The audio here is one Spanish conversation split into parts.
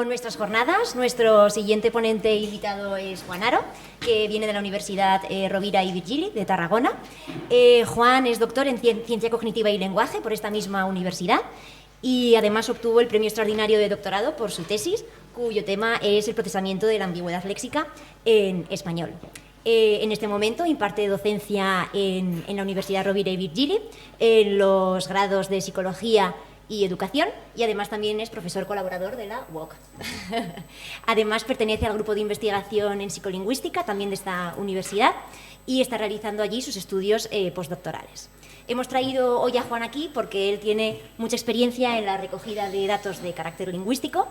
con nuestras jornadas. Nuestro siguiente ponente invitado es Juan Aro, que viene de la Universidad Rovira i Virgili de Tarragona. Juan es doctor en Ciencia Cognitiva y Lenguaje por esta misma universidad y además obtuvo el premio extraordinario de doctorado por su tesis, cuyo tema es el procesamiento de la ambigüedad léxica en español. En este momento imparte docencia en la Universidad Rovira i Virgili, en los grados de Psicología y Educación, y además también es profesor colaborador de la UOC. Además pertenece al grupo de investigación en psicolingüística, también de esta universidad, y está realizando allí sus estudios postdoctorales. Hemos traído hoy a Juan aquí porque él tiene mucha experiencia en la recogida de datos de carácter lingüístico,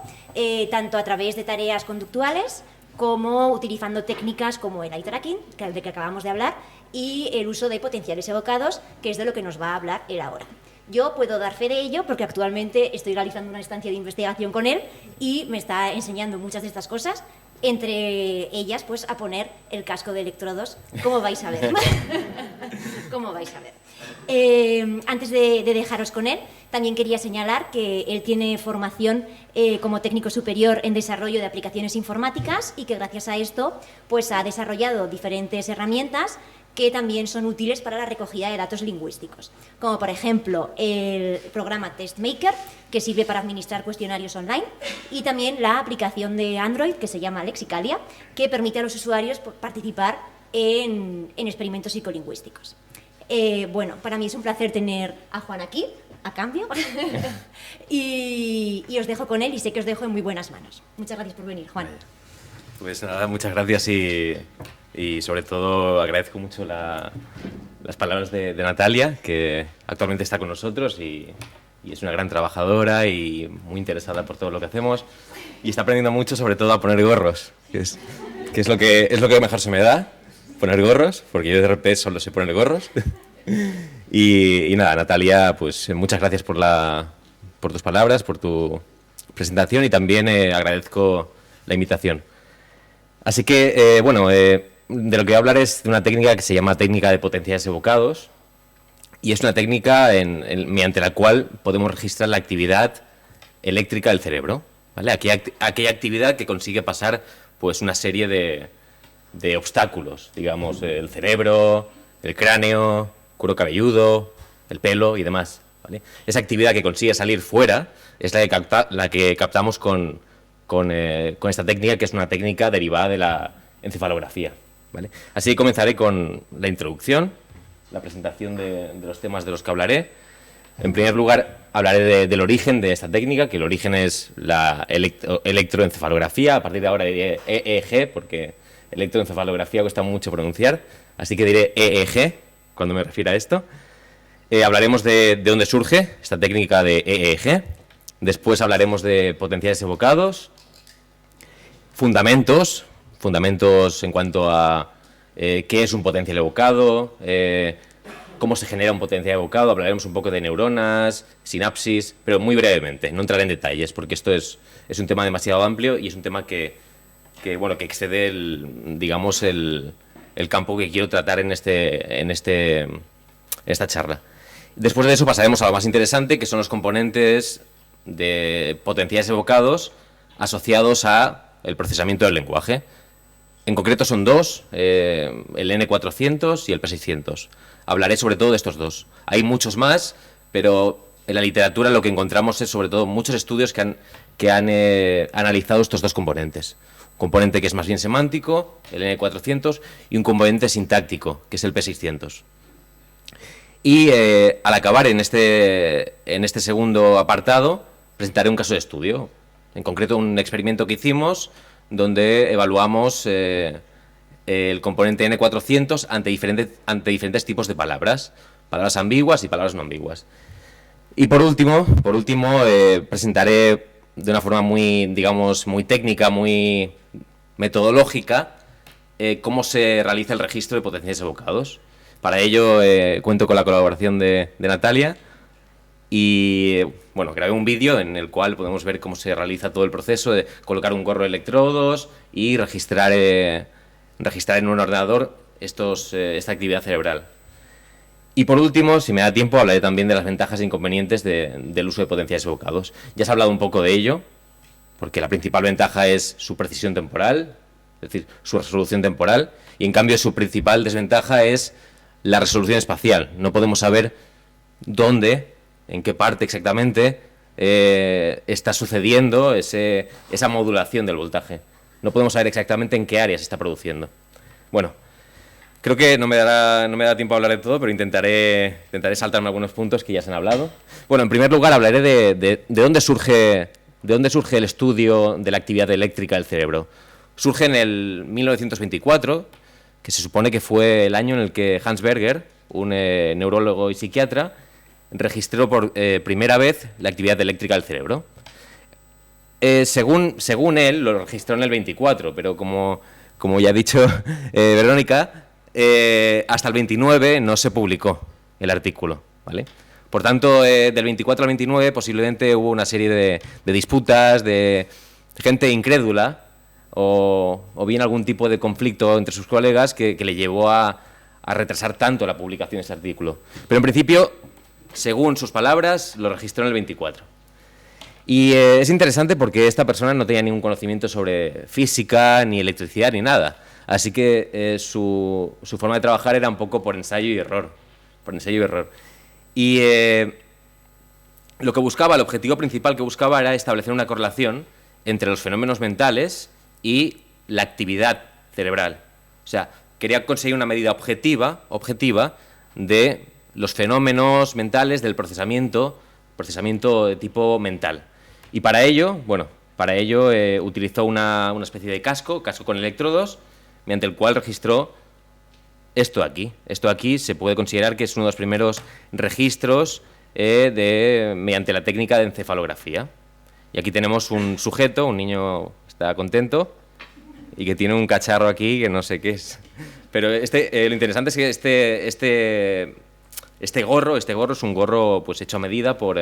tanto a través de tareas conductuales como utilizando técnicas como el eye tracking, de que acabamos de hablar, y el uso de potenciales evocados, que es de lo que nos va a hablar él ahora. Yo puedo dar fe de ello porque actualmente estoy realizando una estancia de investigación con él y me está enseñando muchas de estas cosas, entre ellas pues a poner el casco de electrodos, como vais a ver. Como vais a ver. Antes de dejaros con él, también quería señalar que él tiene formación como técnico superior en desarrollo de aplicaciones informáticas y que gracias a esto pues ha desarrollado diferentes herramientas que también son útiles para la recogida de datos lingüísticos, como por ejemplo el programa TestMaker, que sirve para administrar cuestionarios online, y también la aplicación de Android que se llama Lexicalia, que permite a los usuarios participar en experimentos psicolingüísticos. Bueno, para mí es un placer tener a Juan aquí, a cambio, y os dejo con él y sé que os dejo en muy buenas manos. Muchas gracias por venir, Juan. Pues nada, muchas gracias y sobre todo agradezco mucho las palabras de Natalia, que actualmente está con nosotros y es una gran trabajadora y muy interesada por todo lo que hacemos y está aprendiendo mucho, sobre todo a poner gorros, que es lo que mejor se me da, poner gorros, porque yo de RP solo sé poner gorros. y nada, Natalia, pues muchas gracias por tus palabras, por tu presentación y también agradezco la invitación. Así que, de lo que voy a hablar es de una técnica que se llama técnica de potenciales evocados y es una técnica mediante la cual podemos registrar la actividad eléctrica del cerebro, ¿vale? Aquella actividad que consigue pasar pues una serie de obstáculos, digamos, el cerebro, el cráneo, cuero cabelludo, el pelo y demás, ¿vale? Esa actividad que consigue salir fuera es la que captamos con esta técnica, que es una técnica derivada de la encefalografía, ¿vale? Así que comenzaré con la introducción, la presentación de los temas de los que hablaré. En primer lugar, hablaré del origen de esta técnica, que el origen es la electroencefalografía. A partir de ahora diré EEG, porque electroencefalografía cuesta mucho pronunciar, así que diré EEG cuando me refiera a esto. Hablaremos de dónde surge esta técnica de EEG. Después hablaremos de potenciales evocados, fundamentos en cuanto a qué es un potencial evocado, cómo se genera un potencial evocado. Hablaremos un poco de neuronas, sinapsis, pero muy brevemente, no entraré en detalles porque esto es un tema demasiado amplio y es un tema que excede el campo que quiero tratar en esta charla. Después de eso pasaremos a lo más interesante, que son los componentes de potenciales evocados asociados a el procesamiento del lenguaje. En concreto son dos, el N400 y el P600. Hablaré sobre todo de estos dos. Hay muchos más, pero en la literatura lo que encontramos es sobre todo muchos estudios que han analizado estos dos componentes. Un componente que es más bien semántico, el N400, y un componente sintáctico, que es el P600. Y al acabar en este segundo apartado, presentaré un caso de estudio. En concreto, un experimento que hicimos donde evaluamos el componente N400 ante diferentes tipos de palabras ambiguas y palabras no ambiguas. Y por último, presentaré de una forma muy técnica, muy metodológica, cómo se realiza el registro de potenciales evocados. Para ello cuento con la colaboración de Natalia y grabé un vídeo en el cual podemos ver cómo se realiza todo el proceso de colocar un gorro de electrodos y registrar en un ordenador esta actividad cerebral. Y por último, si me da tiempo, hablaré también de las ventajas e inconvenientes del uso de potenciales evocados. Ya se ha hablado un poco de ello, porque la principal ventaja es su precisión temporal, es decir, su resolución temporal, y en cambio su principal desventaja es la resolución espacial. No podemos saber dónde, en qué parte exactamente está sucediendo esa modulación del voltaje. No podemos saber exactamente en qué área se está produciendo. Bueno, creo que no me da tiempo a hablar de todo, pero intentaré saltarme algunos puntos que ya se han hablado. Bueno, en primer lugar hablaré de dónde surge el estudio de la actividad eléctrica del cerebro. Surge en el 1924, que se supone que fue el año en el que Hans Berger, un neurólogo y psiquiatra, registró por primera vez la actividad eléctrica del cerebro. Según él, lo registró en el 24, pero como ya ha dicho Verónica, hasta el 29 no se publicó el artículo, ¿vale? Por tanto, del 24 al 29 posiblemente hubo una serie de disputas, de gente incrédula, o bien algún tipo de conflicto entre sus colegas que le llevó a retrasar tanto la publicación de ese artículo. Pero en principio, según sus palabras, lo registró en el 24. Y es interesante porque esta persona no tenía ningún conocimiento sobre física, ni electricidad, ni nada. Así que su forma de trabajar era un poco por ensayo y error. Y el objetivo principal que buscaba era establecer una correlación entre los fenómenos mentales y la actividad cerebral. O sea, quería conseguir una medida objetiva de los fenómenos mentales del procesamiento de tipo mental. Y para ello, utilizó una especie de casco con electrodos, mediante el cual registró esto aquí. Esto aquí se puede considerar que es uno de los primeros registros mediante la técnica de encefalografía. Y aquí tenemos un sujeto, un niño está contento, y que tiene un cacharro aquí que no sé qué es. Pero lo interesante es que este gorro es un gorro pues hecho a medida por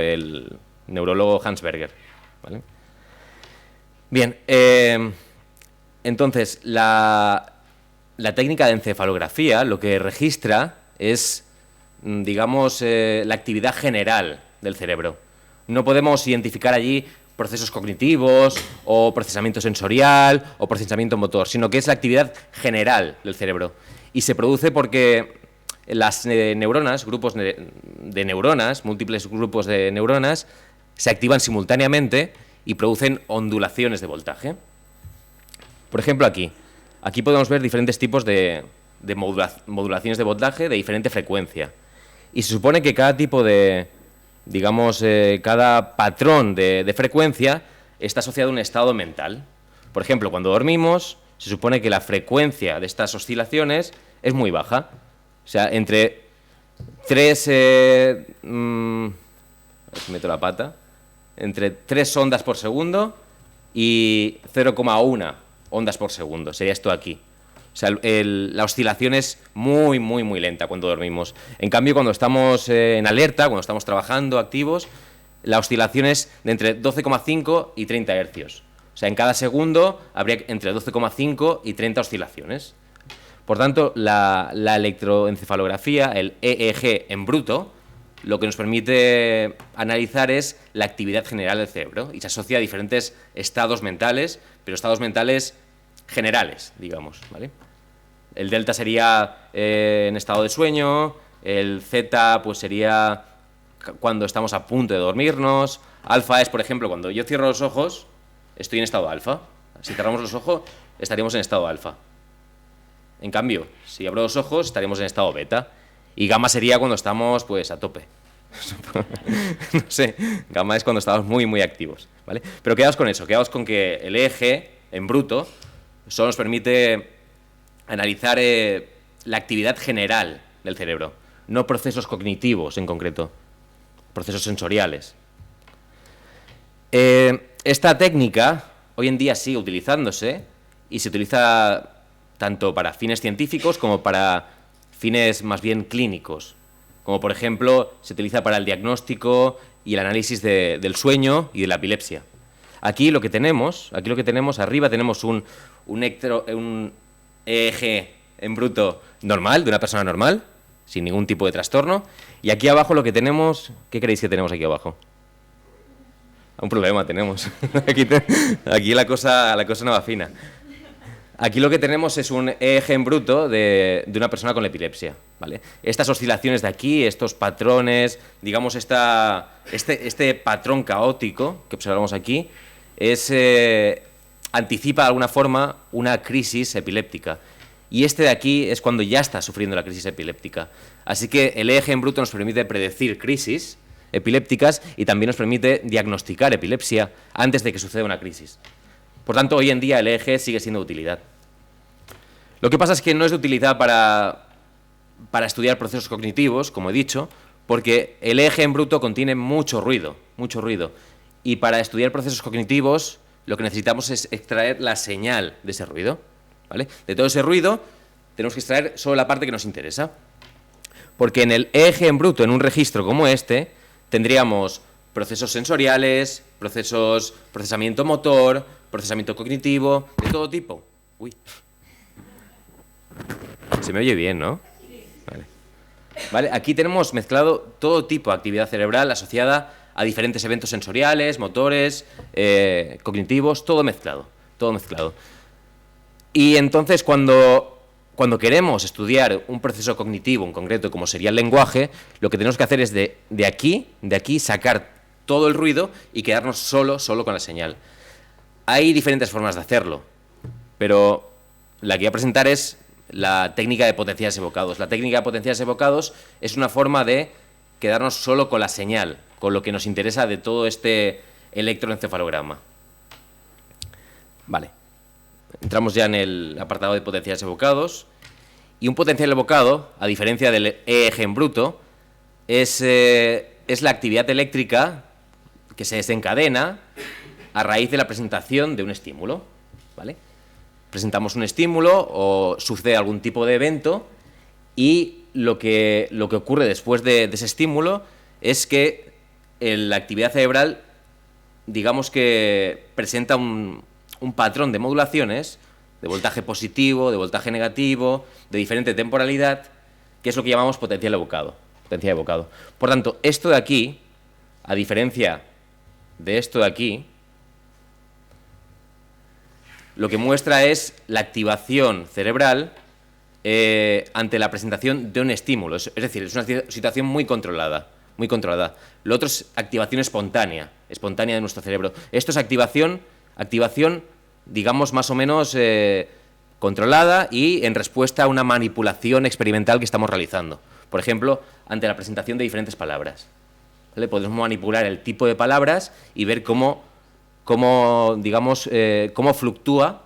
el neurólogo Hans Berger, ¿vale? Bien, entonces la técnica de encefalografía lo que registra es, digamos, la actividad general del cerebro. No podemos identificar allí procesos cognitivos o procesamiento sensorial o procesamiento motor, sino que es la actividad general del cerebro. Y se produce porque las neuronas, grupos de neuronas, múltiples grupos de neuronas, se activan simultáneamente y producen ondulaciones de voltaje. Por ejemplo, aquí podemos ver diferentes tipos de modulaciones de voltaje de diferente frecuencia. Y se supone que cada tipo de, digamos, cada patrón de frecuencia está asociado a un estado mental. Por ejemplo, cuando dormimos, se supone que la frecuencia de estas oscilaciones es muy baja. O sea, entre 3... meto la pata. Entre 3 ondas por segundo y 0,1 ondas por segundo. Sería esto aquí. O sea, la oscilación es muy, muy, muy lenta cuando dormimos. En cambio, cuando estamos en alerta, cuando estamos trabajando, activos, la oscilación es de entre 12,5 y 30 hercios. O sea, en cada segundo habría entre 12,5 y 30 oscilaciones. Por tanto, la electroencefalografía, el EEG en bruto, lo que nos permite analizar es la actividad general del cerebro y se asocia a diferentes estados mentales, pero estados mentales generales, digamos, ¿vale? El delta sería en estado de sueño, el zeta pues sería cuando estamos a punto de dormirnos, alfa es, por ejemplo, cuando yo cierro los ojos, estoy en estado alfa. Si cerramos los ojos, estaríamos en estado alfa. En cambio, si abro los ojos, estaríamos en estado beta. Y gamma sería cuando estamos pues a tope. No sé, gamma es cuando estamos muy, muy activos, ¿vale? Pero quedaos con eso, quedaos con que el EEG en bruto solo nos permite analizar la actividad general del cerebro, no procesos cognitivos en concreto, procesos sensoriales. Esta técnica hoy en día sigue utilizándose y se utiliza tanto para fines científicos como para fines más bien clínicos, como por ejemplo se utiliza para el diagnóstico y el análisis del sueño y de la epilepsia. Aquí lo que tenemos arriba tenemos un EEG en bruto normal, de una persona normal, sin ningún tipo de trastorno, y aquí abajo lo que tenemos, ¿qué creéis que tenemos aquí abajo? Un problema tenemos. Aquí la cosa no va fina. Aquí lo que tenemos es un EEG en bruto de una persona con epilepsia, ¿vale? Estas oscilaciones de aquí, estos patrones, digamos este patrón caótico que observamos aquí, anticipa de alguna forma una crisis epiléptica. Y este de aquí es cuando ya está sufriendo la crisis epiléptica. Así que el EEG en bruto nos permite predecir crisis epilépticas y también nos permite diagnosticar epilepsia antes de que suceda una crisis. Por tanto, hoy en día el EEG sigue siendo de utilidad. Lo que pasa es que no es de utilidad para estudiar procesos cognitivos, como he dicho, porque el EEG en bruto contiene mucho ruido. Y para estudiar procesos cognitivos, lo que necesitamos es extraer la señal de ese ruido, ¿vale? De todo ese ruido, tenemos que extraer solo la parte que nos interesa. Porque en el EEG en bruto, en un registro como este, tendríamos procesos sensoriales, procesamiento motor, procesamiento cognitivo, de todo tipo. Uy. Se me oye bien, ¿no? Vale, aquí tenemos mezclado todo tipo de actividad cerebral asociada a diferentes eventos sensoriales, motores, cognitivos, todo mezclado. Y entonces cuando queremos estudiar un proceso cognitivo en concreto, como sería el lenguaje, lo que tenemos que hacer es de aquí sacar todo el ruido y quedarnos solo con la señal. Hay diferentes formas de hacerlo, pero la que voy a presentar es la técnica de potenciales evocados. La técnica de potenciales evocados es una forma de quedarnos solo con la señal, con lo que nos interesa de todo este electroencefalograma. Vale. Entramos ya en el apartado de potenciales evocados. Y un potencial evocado, a diferencia del EEG en bruto, es la actividad eléctrica que se desencadena a raíz de la presentación de un estímulo, ¿vale? Presentamos un estímulo o sucede algún tipo de evento y lo que ocurre después de ese estímulo es que la actividad cerebral, digamos que presenta un patrón de modulaciones, de voltaje positivo, de voltaje negativo, de diferente temporalidad, que es lo que llamamos potencial evocado. Por tanto, esto de aquí, a diferencia de esto de aquí, lo que muestra es la activación cerebral ante la presentación de un estímulo. Es decir, es una situación muy controlada. Lo otro es activación espontánea de nuestro cerebro. Esto es activación, digamos, más o menos controlada y en respuesta a una manipulación experimental que estamos realizando. Por ejemplo, ante la presentación de diferentes palabras, ¿vale? Podemos manipular el tipo de palabras y ver cómo fluctúa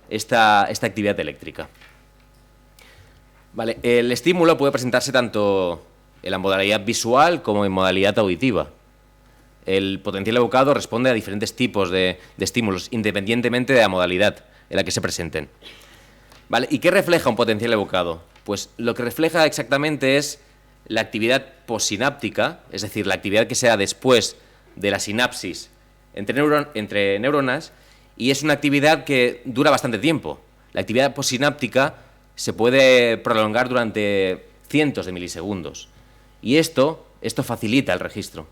esta actividad eléctrica. Vale, el estímulo puede presentarse tanto en la modalidad visual como en modalidad auditiva. El potencial evocado responde a diferentes tipos de estímulos, independientemente de la modalidad en la que se presenten. Vale, ¿y qué refleja un potencial evocado? Pues lo que refleja exactamente es la actividad posináptica, es decir, la actividad que se da después de la sinapsis entre neuronas, y es una actividad que dura bastante tiempo. La actividad posináptica se puede prolongar durante cientos de milisegundos. Y esto facilita el registro.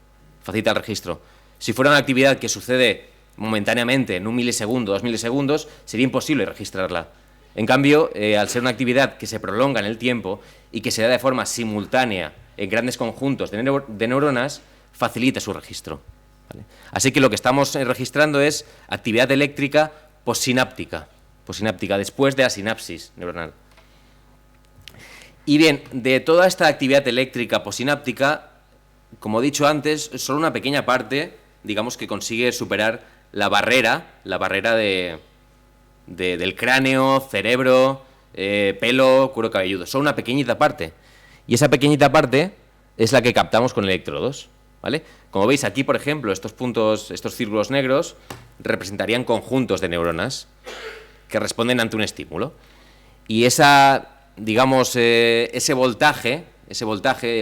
Si fuera una actividad que sucede momentáneamente en 1 milisegundo, 2 milisegundos, sería imposible registrarla. En cambio, al ser una actividad que se prolonga en el tiempo y que se da de forma simultánea en grandes conjuntos de neuronas, facilita su registro. ¿Vale? Así que lo que estamos registrando es actividad eléctrica posináptica, después de la sinapsis neuronal. Y bien, de toda esta actividad eléctrica posináptica, como he dicho antes, solo una pequeña parte, digamos, que consigue superar la barrera del cráneo, cerebro, pelo, cuero cabelludo. Solo una pequeñita parte. Y esa pequeñita parte es la que captamos con electrodos, ¿vale? Como veis aquí, por ejemplo, estos puntos, estos círculos negros, representarían conjuntos de neuronas que responden ante un estímulo. Y ese voltaje,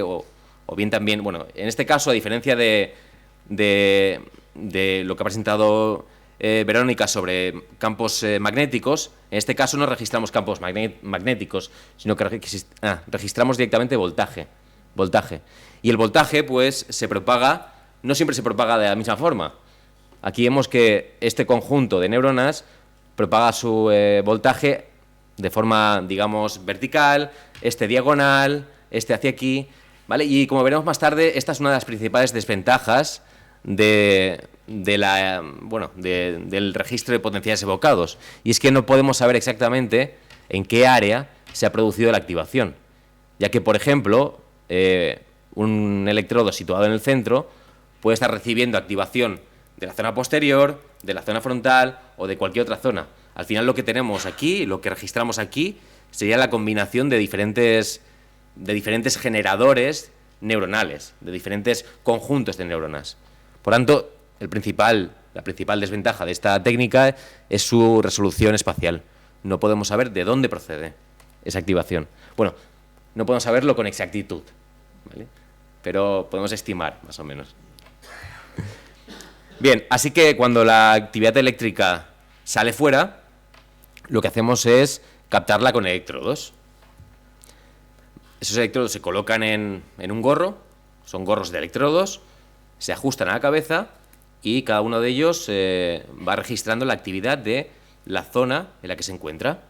o bien también, bueno, en este caso, a diferencia de lo que ha presentado Verónica sobre campos magnéticos, en este caso no registramos campos magnéticos, sino que registramos directamente voltaje. Y el voltaje, pues, se propaga no siempre se propaga de la misma forma. Aquí vemos que este conjunto de neuronas propaga su voltaje de forma, digamos, vertical, este diagonal, este hacia aquí, ¿vale? Y como veremos más tarde, esta es una de las principales desventajas del registro de potenciales evocados. Y es que no podemos saber exactamente en qué área se ha producido la activación. Ya que, por ejemplo, un electrodo situado en el centro puede estar recibiendo activación de la zona posterior, de la zona frontal o de cualquier otra zona. Al final lo que tenemos aquí, lo que registramos aquí, sería la combinación de diferentes generadores neuronales, de diferentes conjuntos de neuronas. Por tanto, la principal desventaja de esta técnica es su resolución espacial. No podemos saber de dónde procede esa activación. Bueno, no podemos saberlo con exactitud, ¿vale? Pero podemos estimar, más o menos. Bien, así que cuando la actividad eléctrica sale fuera, lo que hacemos es captarla con electrodos. Esos electrodos se colocan en un gorro, son gorros de electrodos, se ajustan a la cabeza y cada uno de ellos va registrando la actividad de la zona en la que se encuentra.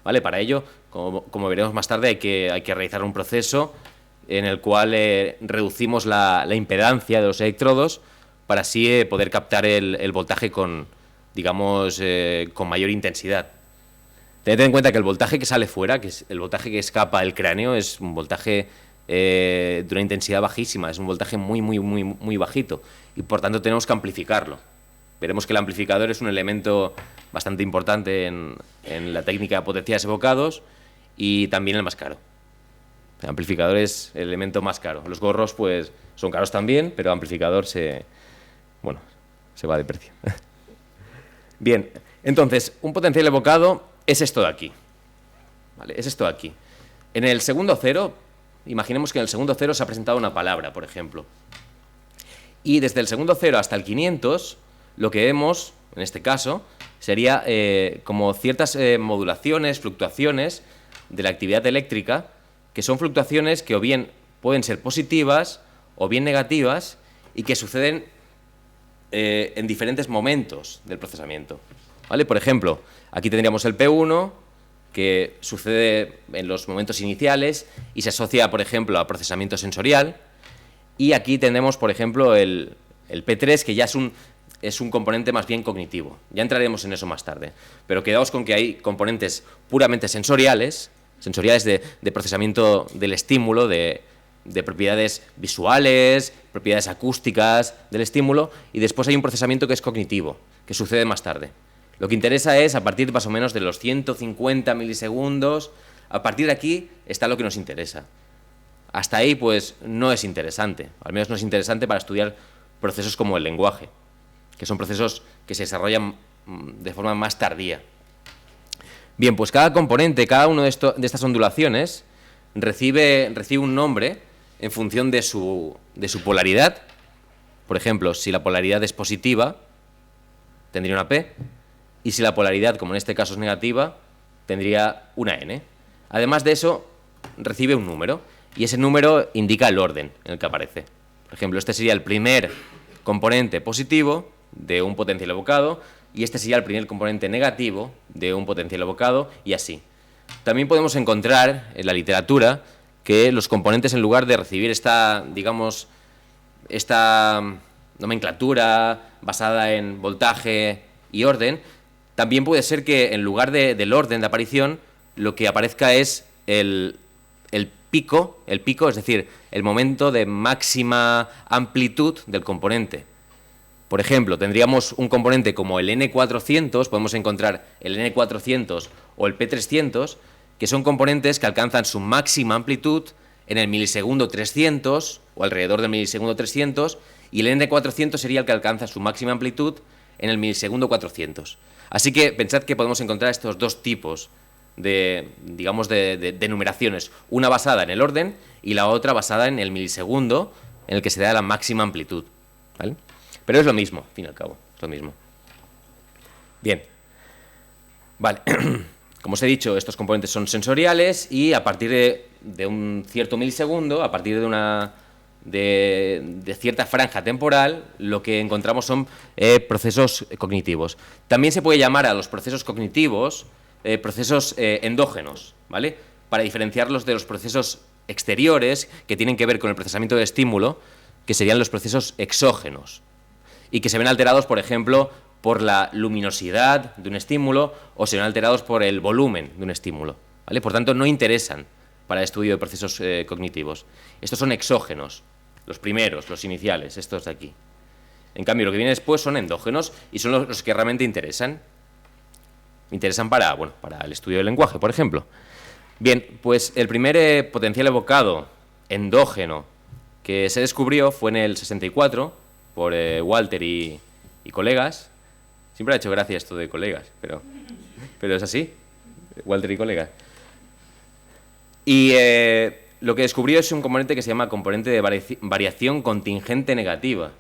¿Vale? Para ello, como veremos más tarde, hay que realizar un proceso en el cual reducimos la impedancia de los electrodos para así poder captar el voltaje con mayor intensidad. Tened en cuenta que el voltaje que sale fuera, que es el voltaje que escapa del cráneo, es un voltaje de una intensidad bajísima, es un voltaje muy bajito y por tanto tenemos que amplificarlo. Veremos que el amplificador es un elemento bastante importante en la técnica de potenciales evocados y también el más caro. El amplificador es el elemento más caro. Los gorros pues son caros también, pero el amplificador se va de precio. Bien, entonces, un potencial evocado es esto de aquí. ¿Vale? Es esto de aquí. En el segundo cero, imaginemos que en el segundo cero se ha presentado una palabra, por ejemplo. Y desde el segundo cero hasta el 500, lo que vemos, en este caso, sería como ciertas modulaciones, fluctuaciones de la actividad eléctrica, que son fluctuaciones que o bien pueden ser positivas o bien negativas y que suceden en diferentes momentos del procesamiento. ¿Vale? Por ejemplo, aquí tendríamos el P1, que sucede en los momentos iniciales y se asocia, por ejemplo, a procesamiento sensorial. Y aquí tenemos, por ejemplo, el P3, que ya es un componente más bien cognitivo. Ya entraremos en eso más tarde. Pero quedaos con que hay componentes puramente sensoriales de procesamiento del estímulo, de propiedades visuales, propiedades acústicas del estímulo, y después hay un procesamiento que es cognitivo, que sucede más tarde. Lo que interesa es, a partir más o menos de los 150 milisegundos, a partir de aquí está lo que nos interesa. Hasta ahí, pues, no es interesante, al menos no es interesante para estudiar procesos como el lenguaje, que son procesos que se desarrollan de forma más tardía. Bien, pues cada componente, cada una de estas ondulaciones recibe un nombre en función de su polaridad. Por ejemplo, si la polaridad es positiva, tendría una P, y si la polaridad, como en este caso, es negativa, tendría una N. Además de eso, recibe un número, y ese número indica el orden en el que aparece. Por ejemplo, este sería el primer componente positivo de un potencial evocado, y este sería el primer componente negativo de un potencial evocado, y así. También podemos encontrar en la literatura que los componentes, en lugar de recibir esta nomenclatura basada en voltaje y orden, también puede ser que en lugar del orden de aparición, lo que aparezca es el pico, es decir, el momento de máxima amplitud del componente. Por ejemplo, tendríamos un componente como el N400, podemos encontrar el N400 o el P300, que son componentes que alcanzan su máxima amplitud en el milisegundo 300 o alrededor del milisegundo 300, y el N400 sería el que alcanza su máxima amplitud en el milisegundo 400. Así que pensad que podemos encontrar estos dos tipos de numeraciones, una basada en el orden y la otra basada en el milisegundo en el que se da la máxima amplitud, ¿vale? Pero es lo mismo, al fin y al cabo, es lo mismo. Bien, vale. Como os he dicho, estos componentes son sensoriales y a partir de un cierto milisegundo, a partir de una de cierta franja temporal, lo que encontramos son procesos cognitivos. También se puede llamar a los procesos cognitivos procesos endógenos, ¿vale? Para diferenciarlos de los procesos exteriores que tienen que ver con el procesamiento del estímulo, que serían los procesos exógenos, y que se ven alterados, por ejemplo, por la luminosidad de un estímulo o se ven alterados por el volumen de un estímulo, ¿vale? Por tanto, no interesan para el estudio de procesos cognitivos. Estos son exógenos, los primeros, los iniciales, estos de aquí. En cambio, lo que viene después son endógenos y son los que realmente interesan. Interesan para el estudio del lenguaje, por ejemplo. Bien, pues el primer potencial evocado endógeno que se descubrió fue en el 64 por Walter y colegas. Siempre ha hecho gracia esto de colegas, pero es así, Walter y colegas. Y lo que descubrió es un componente que se llama componente de variación contingente negativa.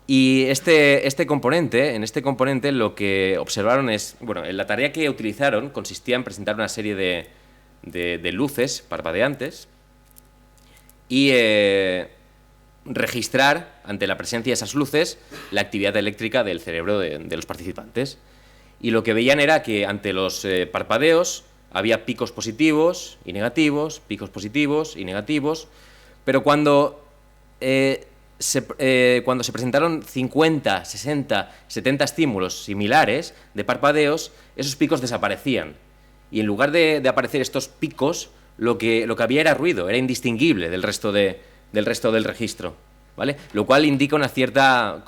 Y en este componente lo que observaron es, la tarea que utilizaron consistía en presentar una serie de luces parpadeantes y registrar, ante la presencia de esas luces, la actividad eléctrica del cerebro de los participantes. Y lo que veían era que ante los parpadeos había picos positivos y negativos, picos positivos y negativos, pero cuando se presentaron 50, 60, 70 estímulos similares de parpadeos, esos picos desaparecían. Y en lugar de aparecer estos picos, lo que había era ruido, era indistinguible del resto del registro, ¿vale? Lo cual indica una cierta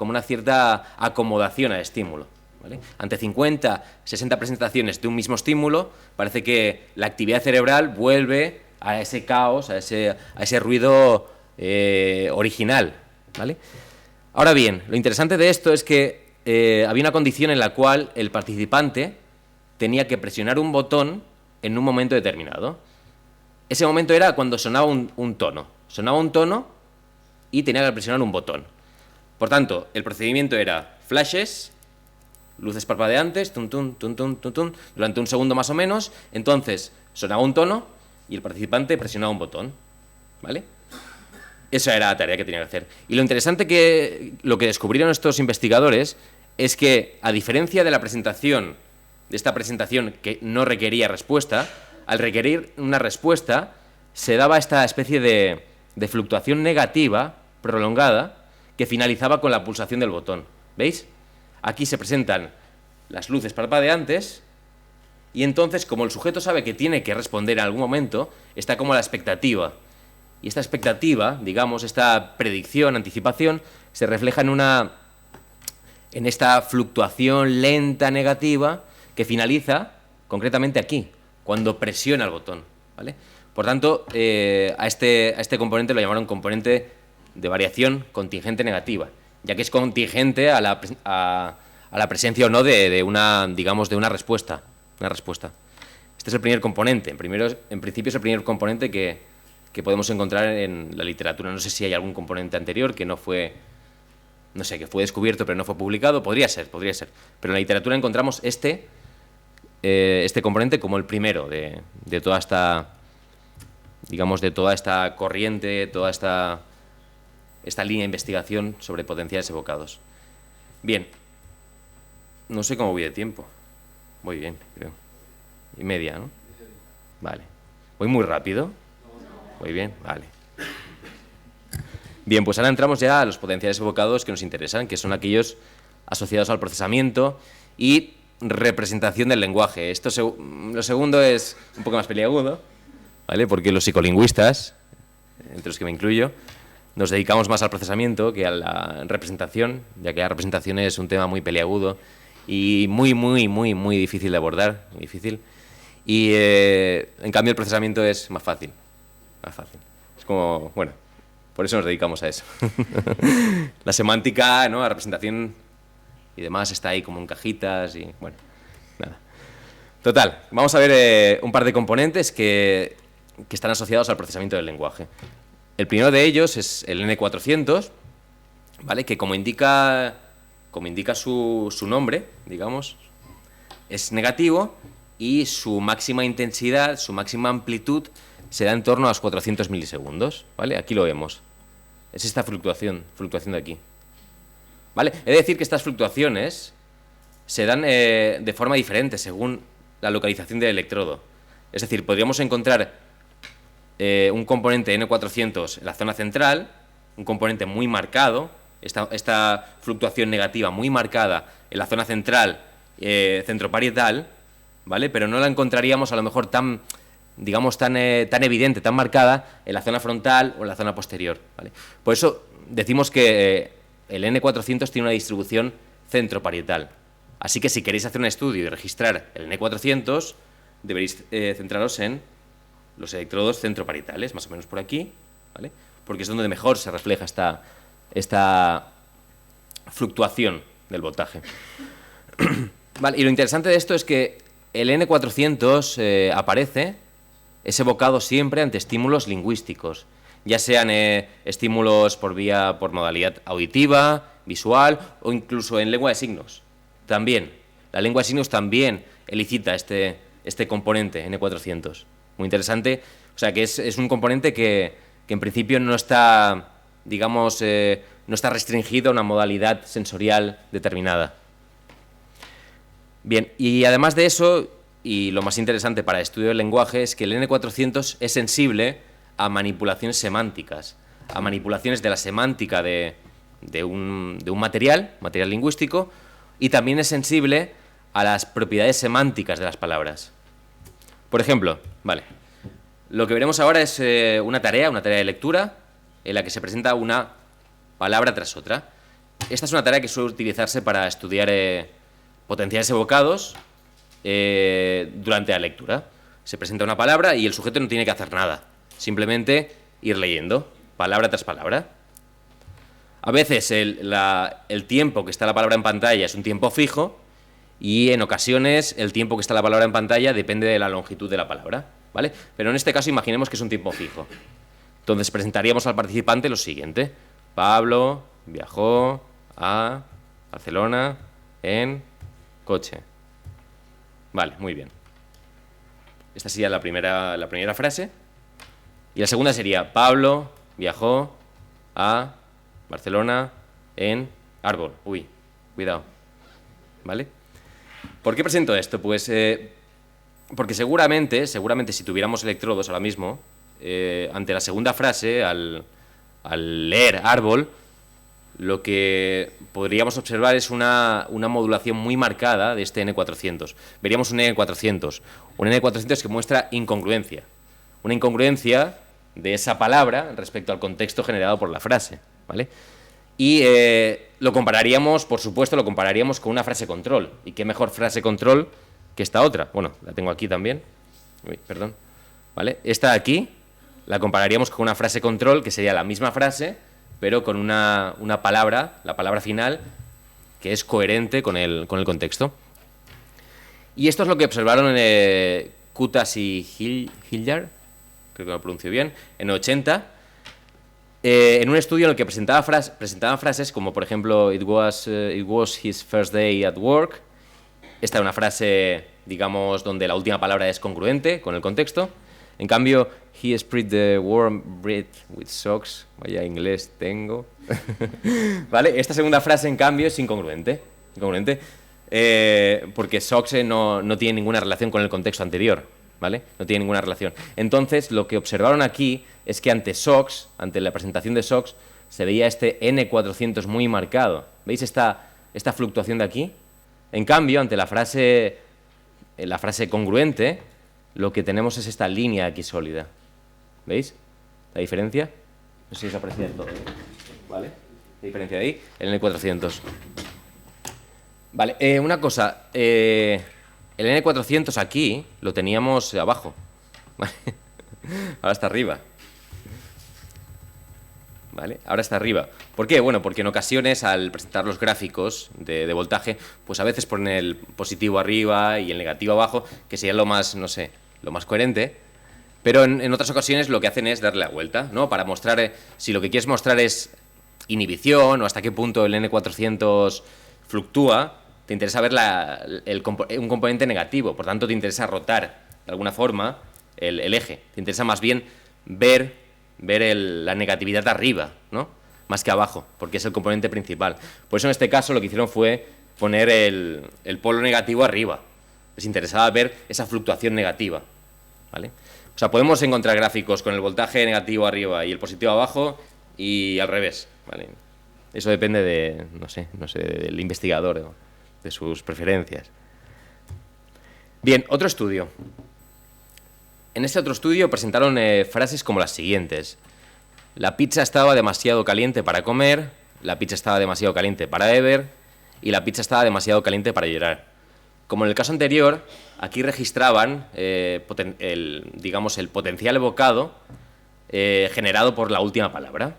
acomodación al estímulo, ¿vale? Ante 50, 60 presentaciones de un mismo estímulo, parece que la actividad cerebral vuelve a ese caos, a ese ruido original, ¿vale? Ahora bien, lo interesante de esto es que había una condición en la cual el participante tenía que presionar un botón en un momento determinado. Ese momento era cuando sonaba un tono. Sonaba un tono y tenía que presionar un botón. Por tanto, el procedimiento era flashes, luces parpadeantes, tum, tum, tum, tum, tum, tum, durante un segundo más o menos. Entonces sonaba un tono y el participante presionaba un botón, ¿vale? Esa era la tarea que tenía que hacer. Y lo interesante lo que descubrieron estos investigadores es que, a diferencia de esta presentación que no requería respuesta, al requerir una respuesta se daba esta especie de fluctuación negativa prolongada que finalizaba con la pulsación del botón. ¿Veis? Aquí se presentan las luces parpadeantes y entonces, como el sujeto sabe que tiene que responder en algún momento, está como la expectativa. Y esta expectativa, digamos, esta predicción, anticipación, se refleja en esta fluctuación lenta negativa que finaliza concretamente aquí, cuando presiona el botón, ¿vale? Por tanto, a este componente lo llamaron componente de variación contingente negativa, ya que es contingente a la presencia o no de una respuesta. Este es el primer componente. En principio es el primer componente que podemos encontrar en la literatura. No sé si hay algún componente anterior que fue descubierto pero no fue publicado. Podría ser. Pero en la literatura encontramos este componente como el primero de toda esta, digamos, de toda esta corriente, toda esta línea de investigación sobre potenciales evocados. Bien, no sé cómo voy de tiempo. Voy bien, creo. Y media, ¿no? Vale. ¿Voy muy rápido? Muy bien, vale. Bien, pues ahora entramos ya a los potenciales evocados que nos interesan, que son aquellos asociados al procesamiento y representación del lenguaje. Lo segundo es un poco más peliagudo, ¿vale? Porque los psicolingüistas, entre los que me incluyo, nos dedicamos más al procesamiento que a la representación, ya que la representación es un tema muy peliagudo y muy, muy, muy, muy difícil de abordar, muy difícil. Y en cambio el procesamiento es más fácil. Es como, por eso nos dedicamos a eso. La semántica, ¿no? La representación y demás está ahí como en cajitas y nada. Total, vamos a ver un par de componentes que están asociados al procesamiento del lenguaje. El primero de ellos es el N400, ¿vale? Que como indica su nombre, digamos, es negativo y su máxima intensidad, su máxima amplitud se da en torno a los 400 milisegundos, ¿vale? Aquí lo vemos. Es esta fluctuación de aquí. ¿Vale? He de decir que estas fluctuaciones se dan de forma diferente según la localización del electrodo. Es decir, podríamos encontrar un componente N400 en la zona central, un componente muy marcado, esta fluctuación negativa muy marcada en la zona central centroparietal, ¿vale? Pero no la encontraríamos a lo mejor tan, digamos, tan evidente, tan marcada en la zona frontal o en la zona posterior, ¿vale? Por eso decimos que el N400 tiene una distribución centroparietal. Así que si queréis hacer un estudio y registrar el N400, deberéis centraros en los electrodos centroparietales, más o menos por aquí, ¿vale? Porque es donde mejor se refleja esta fluctuación del voltaje. Vale, y lo interesante de esto es que el N400 aparece, es evocado siempre ante estímulos lingüísticos, ya sean estímulos por modalidad auditiva, visual o incluso en lengua de signos. También, la lengua de signos también elicita este componente N400. Muy interesante, o sea que es un componente que en principio no está, digamos, no está restringido a una modalidad sensorial determinada. Bien, y además de eso, y lo más interesante para el estudio del lenguaje, es que el N400 es sensible a manipulaciones semánticas, a manipulaciones de la semántica de un material lingüístico, y también es sensible a las propiedades semánticas de las palabras. Por ejemplo, vale, lo que veremos ahora es una tarea de lectura en la que se presenta una palabra tras otra. Esta es una tarea que suele utilizarse para estudiar potenciales evocados durante la lectura. Se presenta una palabra y el sujeto no tiene que hacer nada, simplemente ir leyendo, palabra tras palabra. A veces el tiempo que está la palabra en pantalla es un tiempo fijo y en ocasiones el tiempo que está la palabra en pantalla depende de la longitud de la palabra, ¿vale? Pero en este caso imaginemos que es un tiempo fijo. Entonces presentaríamos al participante lo siguiente: Pablo viajó a Barcelona en coche. Vale, muy bien. Esta sería la primera frase. Y la segunda sería: Pablo viajó a Barcelona en árbol. Uy, cuidado. ¿Vale? ¿Por qué presento esto? Pues porque seguramente si tuviéramos electrodos ahora mismo, ante la segunda frase, al leer árbol, lo que podríamos observar es una modulación muy marcada de este N400. Veríamos un N400 que muestra incongruencia. Una incongruencia de esa palabra respecto al contexto generado por la frase, ¿vale? Y lo compararíamos, por supuesto, con una frase control. ¿Y qué mejor frase control que esta otra? Bueno, la tengo aquí también. Uy, perdón. ¿Vale? Esta de aquí la compararíamos con una frase control que sería la misma frase, pero con una palabra, la palabra final, que es coherente con el contexto. Y esto es lo que observaron Kutas y Hilliard, creo que lo pronuncio bien, en el 80, en un estudio en el que presentaban frases como, por ejemplo, it was his first day at work. Esta es una frase, digamos, donde la última palabra es congruente con el contexto. En cambio, he spread the warm bread with socks. Vaya inglés tengo. ¿Vale? Esta segunda frase, en cambio, es incongruente. Porque socks no tiene ninguna relación con el contexto anterior, ¿vale? No tiene ninguna relación. Entonces, lo que observaron aquí es que ante la presentación de socks, se veía este N400 muy marcado. ¿Veis esta fluctuación de aquí? En cambio, ante la frase congruente, lo que tenemos es esta línea aquí sólida. ¿Veis la diferencia? No sé si se aprecia del todo. ¿Vale? La diferencia de ahí, el N400. Vale, una cosa. El N400 aquí lo teníamos abajo. ¿Vale? Ahora está arriba. ¿Vale? Ahora está arriba. ¿Por qué? Bueno, porque en ocasiones al presentar los gráficos de voltaje, pues a veces ponen el positivo arriba y el negativo abajo, que sería lo más, no sé, lo más coherente. Pero en otras ocasiones lo que hacen es darle la vuelta, ¿no? Para mostrar, si lo que quieres mostrar es inhibición o hasta qué punto el N400 fluctúa, te interesa ver un componente negativo, por tanto te interesa rotar de alguna forma el eje. Te interesa más bien ver la negatividad arriba, ¿no? más que abajo, porque es el componente principal. Por eso en este caso lo que hicieron fue poner el polo negativo arriba. Les interesaba ver esa fluctuación negativa, ¿vale? O sea, podemos encontrar gráficos con el voltaje negativo arriba y el positivo abajo y al revés, ¿vale? Eso depende de, no sé, del investigador o de sus preferencias. Bien, otro estudio. En este otro estudio presentaron frases como las siguientes. La pizza estaba demasiado caliente para comer, la pizza estaba demasiado caliente para beber y la pizza estaba demasiado caliente para llorar. Como en el caso anterior, aquí registraban digamos, el potencial evocado generado por la última palabra.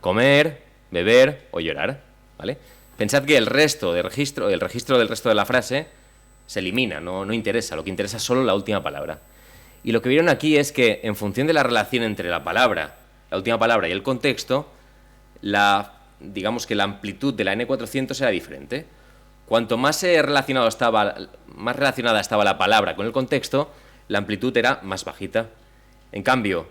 Comer, beber o llorar, ¿vale? Pensad que el registro del resto de la frase se elimina, no interesa, lo que interesa es solo la última palabra. Y lo que vieron aquí es que en función de la relación entre la última palabra y el contexto, digamos que la amplitud de la N400 era diferente. Cuanto más relacionada estaba la palabra con el contexto, la amplitud era más bajita. En cambio,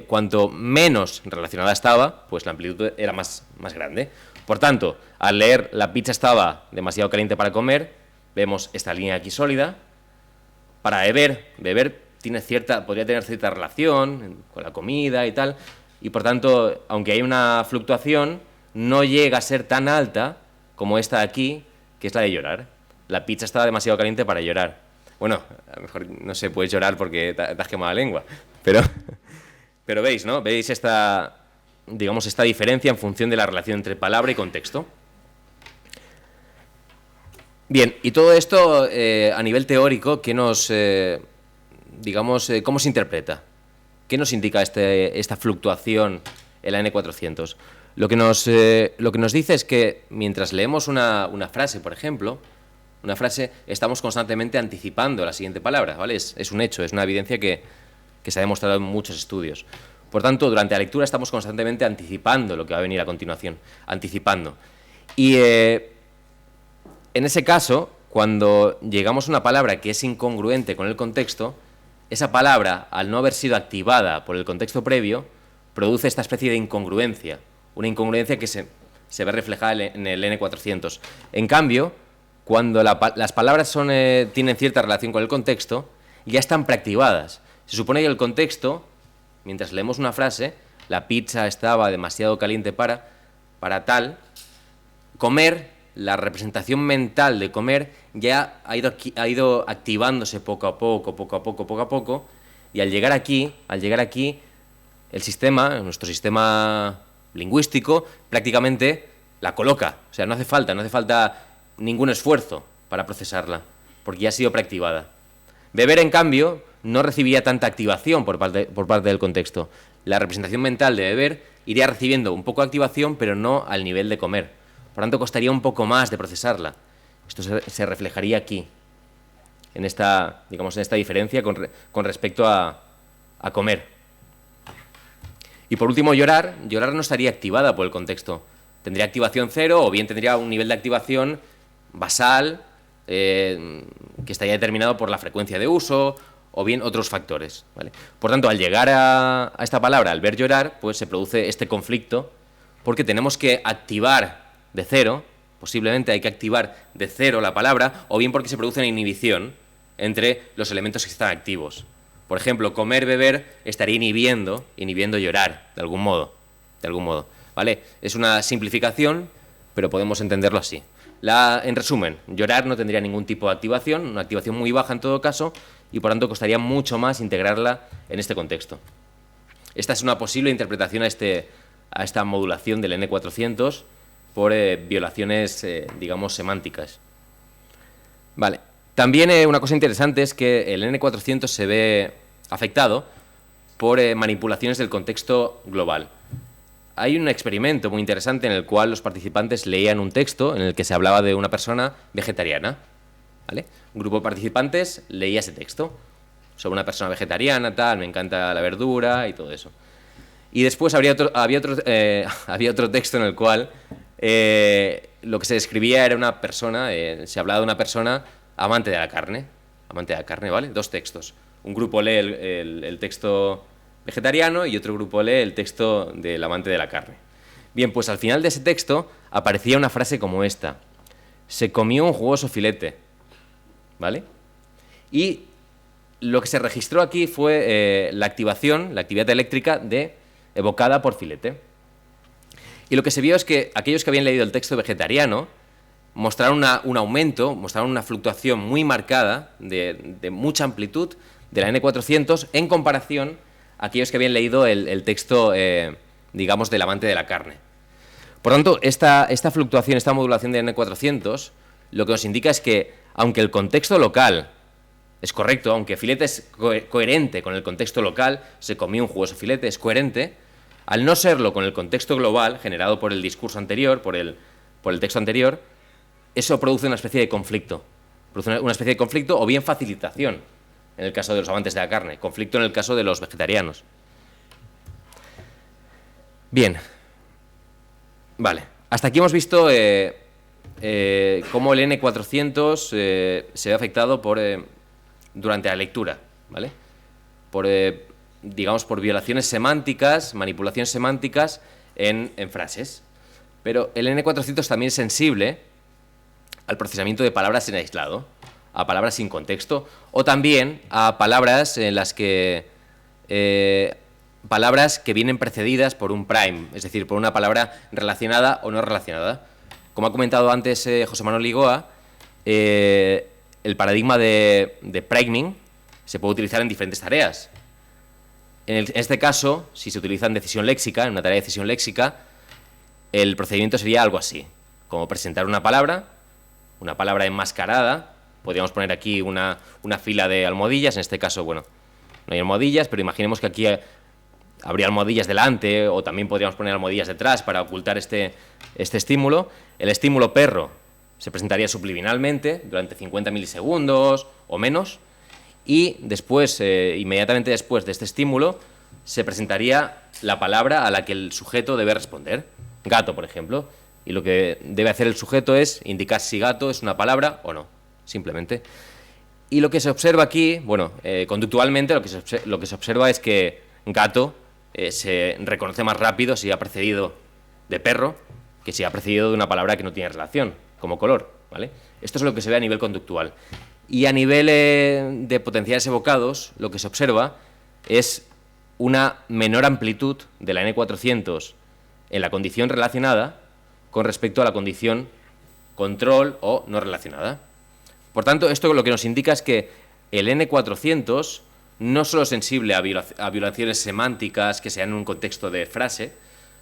cuanto menos relacionada estaba, pues la amplitud era más grande. Por tanto, al leer la pizza estaba demasiado caliente para comer, vemos esta línea aquí sólida. Para beber podría tener cierta relación con la comida y tal, y por tanto, aunque hay una fluctuación, no llega a ser tan alta como esta de aquí, que es la de llorar. La pizza estaba demasiado caliente para llorar. Bueno, a lo mejor no se puede llorar porque te has quemado la lengua, pero veis, ¿no? Veis esta diferencia en función de la relación entre palabra y contexto. Bien, y todo esto a nivel teórico, ¿qué nos, cómo se interpreta? ¿Qué nos indica esta fluctuación en la N400? Lo que nos dice es que mientras leemos una frase, por ejemplo, estamos constantemente anticipando la siguiente palabra, ¿vale? Es un hecho, es una evidencia que se ha demostrado en muchos estudios. Por tanto, durante la lectura estamos constantemente anticipando lo que va a venir a continuación, anticipando. Y en ese caso, cuando llegamos a una palabra que es incongruente con el contexto, esa palabra, al no haber sido activada por el contexto previo, produce esta especie de incongruencia, una incongruencia que se ve reflejada en el N400. En cambio, cuando las palabras tienen cierta relación con el contexto, ya están preactivadas. Se supone que el contexto, mientras leemos una frase, la pizza estaba demasiado caliente para tal, comer, la representación mental de comer ya ha ido activándose poco a poco, y al llegar aquí, nuestro sistema lingüístico, prácticamente la coloca. O sea, no hace falta ningún esfuerzo para procesarla, porque ya ha sido preactivada. Beber, en cambio, no recibiría tanta activación por parte del contexto. La representación mental de beber iría recibiendo un poco de activación, pero no al nivel de comer. Por tanto, costaría un poco más de procesarla. Esto se reflejaría aquí, en esta diferencia con respecto a comer. Y por último, llorar no estaría activada por el contexto. Tendría activación cero, o bien tendría un nivel de activación basal, que estaría determinado por la frecuencia de uso, o bien otros factores, ¿vale? Por tanto, al llegar a esta palabra, al ver llorar, pues se produce este conflicto, porque tenemos que activar de cero, posiblemente hay que activar de cero la palabra, o bien porque se produce una inhibición entre los elementos que están activos. Por ejemplo, comer, beber estaría inhibiendo llorar, de algún modo, ¿vale? Es una simplificación, pero podemos entenderlo así. En resumen, llorar no tendría ningún tipo de activación, una activación muy baja en todo caso, y por tanto costaría mucho más integrarla en este contexto. Esta es una posible interpretación a esta modulación del N400 por violaciones, semánticas. Vale. También una cosa interesante es que el N400 se ve afectado por manipulaciones del contexto global. Hay un experimento muy interesante en el cual los participantes leían un texto en el que se hablaba de una persona vegetariana, ¿vale? Un grupo de participantes leía ese texto sobre una persona vegetariana, tal, me encanta la verdura y todo eso. Y después había otro texto en el cual lo que se describía era una persona, se hablaba de una persona amante de la carne, ¿vale? Dos textos. Un grupo lee el texto vegetariano y otro grupo lee el texto del amante de la carne. Bien, pues al final de ese texto aparecía una frase como esta: se comió un jugoso filete, ¿vale? Y lo que se registró aquí fue la actividad eléctrica evocada por filete. Y lo que se vio es que aquellos que habían leído el texto vegetariano mostraron un aumento, mostraron una fluctuación muy marcada de mucha amplitud de la N400 en comparación a aquellos que habían leído el texto, digamos, del amante de la carne. Por tanto, esta fluctuación, esta modulación de N400, lo que nos indica es que, aunque el contexto local es correcto, aunque filete es coherente con el contexto local, se comió un jugoso filete, es coherente, al no serlo con el contexto global generado por el discurso anterior, por el texto anterior, eso produce una especie de conflicto. Produce una especie de conflicto o bien facilitación, en el caso de los amantes de la carne, conflicto en el caso de los vegetarianos. Bien. Vale. Hasta aquí hemos visto cómo el N400 se ve afectado durante la lectura, ¿vale? Digamos, por violaciones semánticas, manipulaciones semánticas en frases. Pero el N400 también es sensible al procesamiento de palabras en aislado, a palabras sin contexto, o también a palabras en las que palabras que vienen precedidas por un prime, es decir, por una palabra relacionada o no relacionada. Como ha comentado antes José Manuel Ligoa, el paradigma de priming se puede utilizar en diferentes tareas. En este caso, si se utiliza en decisión léxica, en una tarea de decisión léxica, el procedimiento sería algo así, como presentar una palabra enmascarada. Podríamos poner aquí una fila de almohadillas, en este caso, bueno, no hay almohadillas, pero imaginemos que aquí habría almohadillas delante, o también podríamos poner almohadillas detrás para ocultar este estímulo. El estímulo perro se presentaría subliminalmente durante 50 milisegundos o menos, y después, inmediatamente después de este estímulo, se presentaría la palabra a la que el sujeto debe responder. Gato, por ejemplo. Y lo que debe hacer el sujeto es indicar si gato es una palabra o no, simplemente. Y lo que se observa aquí, bueno, conductualmente lo que se observa es que gato se reconoce más rápido si ha precedido de perro que si ha precedido de una palabra que no tiene relación, como color, ¿vale? Esto es lo que se ve a nivel conductual. Y a nivel de potenciales evocados, lo que se observa es una menor amplitud de la N400 en la condición relacionada con respecto a la condición control o no relacionada. Por tanto, esto lo que nos indica es que el N400 no solo es sensible a violaciones semánticas que se dan en un contexto de frase,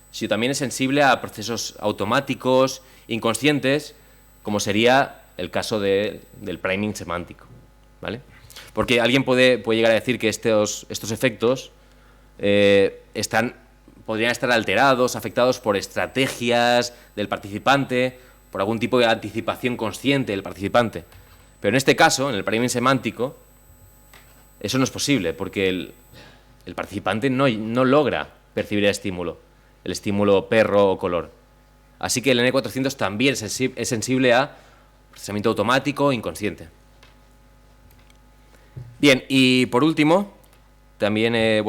sino también es sensible a procesos automáticos, inconscientes, como sería el caso del priming semántico, ¿vale? Porque alguien puede llegar a decir que estos efectos podrían estar alterados, afectados por estrategias del participante, por algún tipo de anticipación consciente del participante. Pero en este caso, en el priming semántico, eso no es posible, porque el participante no logra percibir el estímulo perro o color. Así que el N400 también es sensible a procesamiento automático inconsciente. Bien, y por último, también es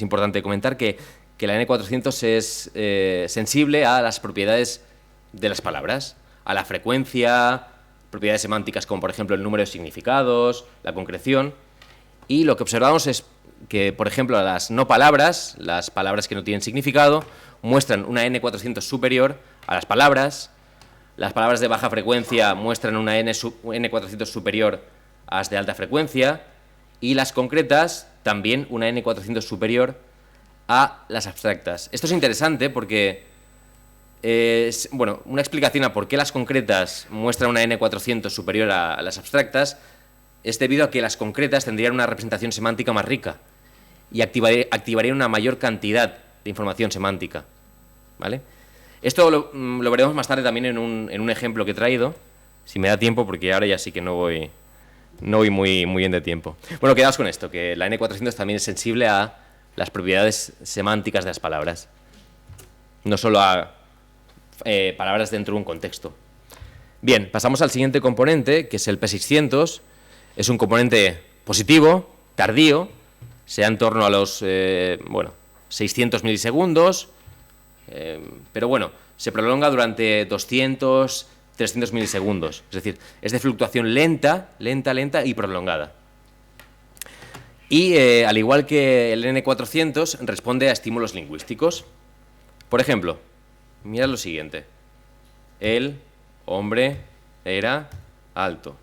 importante comentar que la N400 es sensible a las propiedades de las palabras, a la frecuencia, propiedades semánticas como por ejemplo el número de significados, la concreción, y lo que observamos es que, por ejemplo, las no palabras, las palabras que no tienen significado, muestran una N400 superior a las palabras de baja frecuencia muestran una N400 superior a las de alta frecuencia, y las concretas también una N400 superior a las abstractas. Esto es interesante porque una explicación a por qué las concretas muestran una N400 superior a las abstractas es debido a que las concretas tendrían una representación semántica más rica y activarían una mayor cantidad de información semántica, ¿vale? Esto lo veremos más tarde también en un ejemplo que he traído, si me da tiempo, porque ahora ya sí que no voy muy bien de tiempo. Bueno, quedaos con esto, que la N400 también es sensible a las propiedades semánticas de las palabras, no solo a palabras dentro de un contexto. Bien, pasamos al siguiente componente, que es el P600. Es un componente positivo, tardío, se da en torno a los 600 milisegundos, pero bueno, se prolonga durante 200, 300 milisegundos. Es decir, es de fluctuación lenta, lenta, lenta y prolongada. Y al igual que el N400, responde a estímulos lingüísticos. Por ejemplo, mirad lo siguiente. El hombre era alto.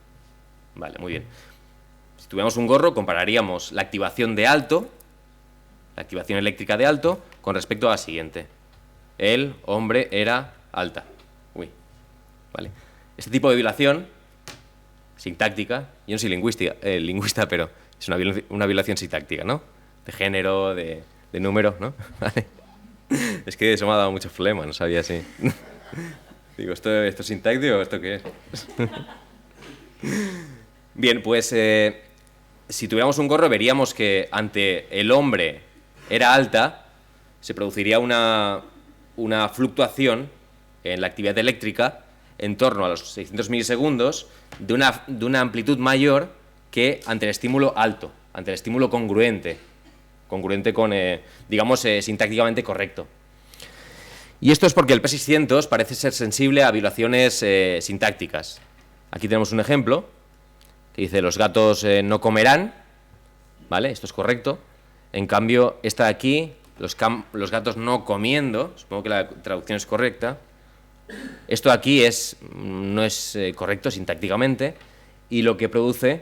Vale, muy bien. Si tuviéramos un gorro, compararíamos la activación de alto, la activación eléctrica de alto, con respecto a la siguiente. El hombre era alta. Uy, vale. Este tipo de violación sintáctica, yo no soy lingüista, pero es una violación sintáctica, ¿no? De género, de número, ¿no? Vale. Es que eso me ha dado muchos problemas, no sabía si... Digo, ¿esto es sintáctico o esto qué es? Bien, pues si tuviéramos un gorro veríamos que ante el hombre era alta, se produciría una fluctuación en la actividad eléctrica en torno a los 600 milisegundos de una amplitud mayor que ante el estímulo alto, ante el estímulo congruente con, digamos, sintácticamente correcto. Y esto es porque el P600 parece ser sensible a violaciones sintácticas. Aquí tenemos un ejemplo que dice: los gatos no comerán, ¿vale? Esto es correcto. En cambio, esta de aquí, los gatos no comiendo, supongo que la traducción es correcta. Esto de aquí no es correcto sintácticamente, y lo que se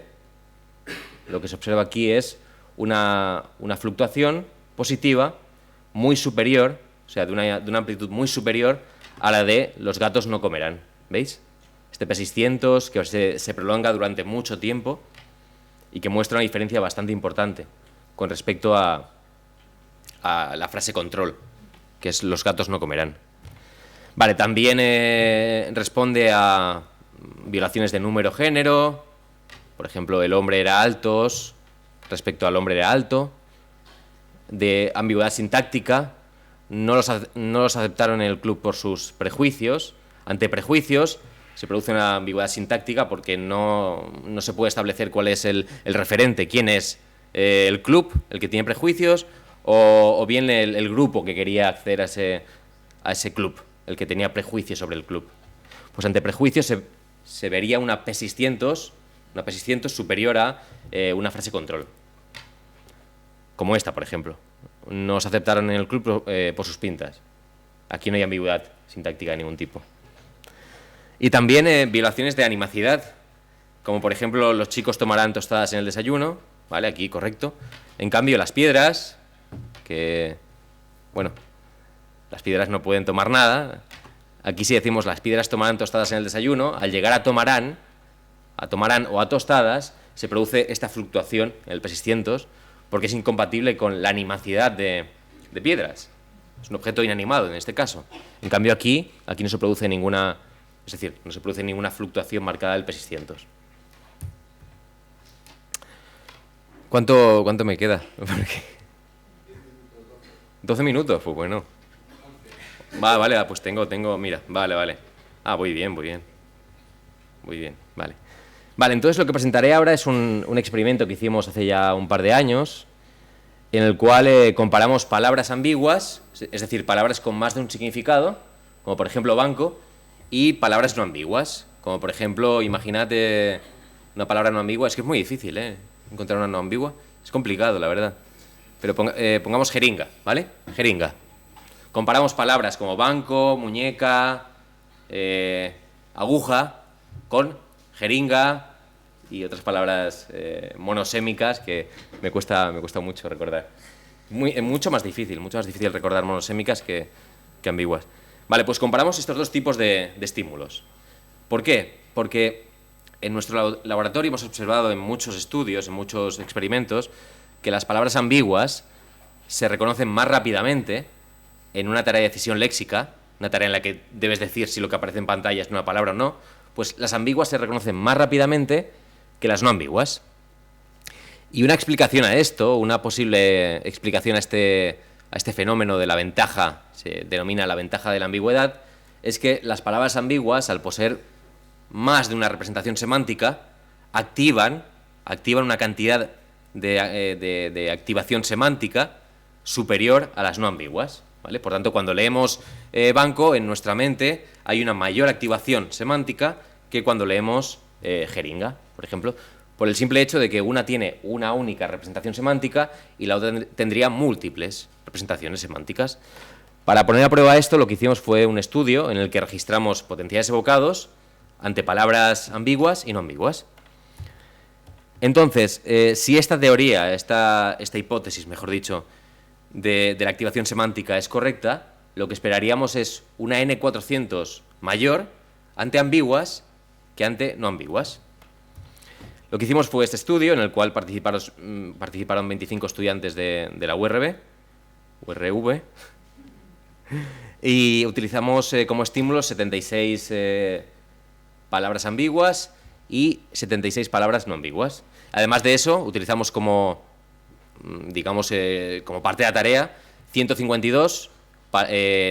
observa aquí es una fluctuación positiva muy superior, o sea, de una amplitud muy superior a la de los gatos no comerán. ¿Veis? Este P600 que se prolonga durante mucho tiempo y que muestra una diferencia bastante importante con respecto a la frase control, que es los gatos no comerán. Vale, también responde a violaciones de número-género. Por ejemplo, el hombre era altos respecto al hombre era alto. De ambigüedad sintáctica, no los aceptaron en el club por sus prejuicios. Ante prejuicios se produce una ambigüedad sintáctica porque no se puede establecer cuál es el referente, quién es el club, el que tiene prejuicios, o bien el grupo que quería acceder a ese club, el que tenía prejuicios sobre el club. Pues ante prejuicios se vería una P600 superior a una frase control. Como esta, por ejemplo. Nos aceptaron en el club por sus pintas. Aquí no hay ambigüedad sintáctica de ningún tipo. Y también violaciones de animacidad, como por ejemplo los chicos tomarán tostadas en el desayuno, ¿vale? Aquí correcto. En cambio las piedras, las piedras no pueden tomar nada. Aquí si decimos las piedras tomarán tostadas en el desayuno, al llegar a tomarán o a tostadas, se produce esta fluctuación en el P600 porque es incompatible con la animacidad de piedras. Es un objeto inanimado en este caso. En cambio aquí no se produce ninguna fluctuación marcada del P600. ¿Cuánto me queda? 12 minutos, pues bueno. Vale, pues tengo, mira, vale. Voy bien, vale. Vale, entonces lo que presentaré ahora es un experimento que hicimos hace ya un par de años, en el cual comparamos palabras ambiguas, es decir, palabras con más de un significado, como por ejemplo banco, y palabras no ambiguas, como por ejemplo, imagínate una palabra no ambigua. Es que es muy difícil, encontrar una no ambigua, es complicado, la verdad. Pero pongamos jeringa, ¿vale? Jeringa. Comparamos palabras como banco, muñeca, aguja, con jeringa y otras palabras monosémicas que me cuesta mucho recordar. Mucho más difícil recordar monosémicas que ambiguas. Vale, pues comparamos estos dos tipos de estímulos. ¿Por qué? Porque en nuestro laboratorio hemos observado en muchos estudios, en muchos experimentos, que las palabras ambiguas se reconocen más rápidamente en una tarea de decisión léxica, una tarea en la que debes decir si lo que aparece en pantalla es una palabra o no. Pues las ambiguas se reconocen más rápidamente que las no ambiguas. Y una explicación a esto, una posible explicación a este fenómeno de la ventaja, se denomina la ventaja de la ambigüedad, es que las palabras ambiguas, al poseer más de una representación semántica, activan una cantidad de activación semántica superior a las no ambiguas, ¿vale? Por tanto, cuando leemos banco, en nuestra mente hay una mayor activación semántica que cuando leemos jeringa, por ejemplo, por el simple hecho de que una tiene una única representación semántica y la otra tendría múltiples representaciones semánticas. Para poner a prueba esto, lo que hicimos fue un estudio en el que registramos potenciales evocados ante palabras ambiguas y no ambiguas. Entonces, si esta teoría, esta hipótesis, mejor dicho, de la activación semántica es correcta, lo que esperaríamos es una N400 mayor ante ambiguas que ante no ambiguas. Lo que hicimos fue este estudio en el cual participaron 25 estudiantes de la URV, y utilizamos como estímulos 76 palabras ambiguas y 76 palabras no ambiguas. Además de eso, utilizamos como, digamos, como parte de la tarea 152